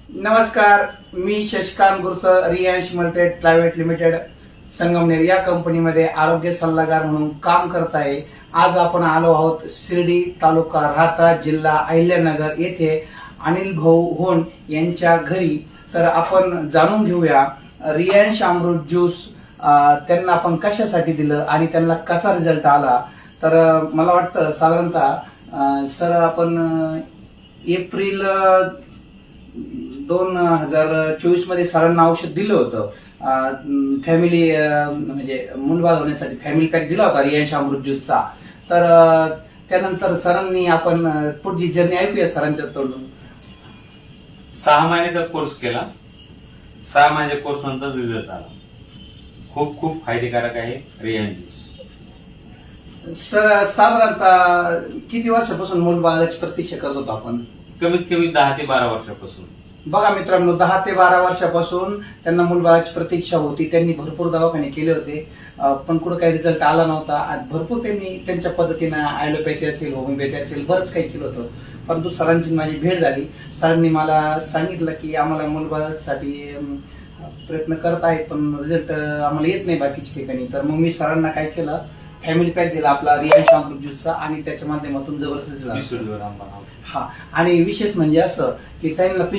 नमस्कार, मी Shashikant Gursal, Riyansh मल्टेड private limited Sangamner या कंपनीमध्ये आरोग्य सल्लागार म्हणून काम करत आहे. आज आपण आलो आहोत शिर्डी तालुका राहता जिल्हा अहिल्यानगर येथे अनिल भाऊ होन यांच्या घरी. तर आपण जाणून घेऊया रियांश अमृत ज्यूस त्यांना आपण कशासाठी दिलं आणि त्यांना कसा रिझल्ट आला. तर मला वाटतं साधारणतः सर आपण एप्रिल 2024 मध्ये सरांना औषध दिलं होतं. फॅमिली म्हणजे मुलबाळ होण्यासाठी फॅमिली पॅक दिला होता रियांश अमृत ज्यूसचा. तर त्यानंतर सरांनी आपण पुढची जर्नी ऐकूया सरांच्या तोंडून. 6 महिन्याचा कोर्स केला. 6 महिन्याच्या कोर्स नंतर रिझल्ट आला. खूप खूप फायदेकारक आहे रियांश ज्यूस. सर साधारणतः किती वर्षापासून मुलबाळाची प्रतीक्षा करत होतो आपण? कमीत कमी 10 ते 12 वर्षापासून. बघा मित्रांनो, 10 ते 12 वर्षापासून त्यांना मुलबाळाची प्रतीक्षा होती. त्यांनी भरपूर दवाखाने केले होते, पण कुठं काही रिझल्ट आला नव्हता. आणि भरपूर त्यांनी त्यांच्या पद्धतीनं ॲलोपॅथी असेल, होमिओपॅथी असेल, बरंच काही केलं होतं. परंतु सरांची माझी भेट झाली. सरांनी मला सांगितलं की आम्हाला मुलबाळासाठी प्रयत्न करत आहेत, पण रिझल्ट आम्हाला येत नाही बाकीच्या ठिकाणी. तर मग मी सरांना काय केलं, फॅमिली पॅक दिला आपला रियांश अमृत ज्यूसचा आणि त्याच्या माध्यमातून जबरदस्त आंबा. हा. आणि विशेष म्हणजे असं की त्यांना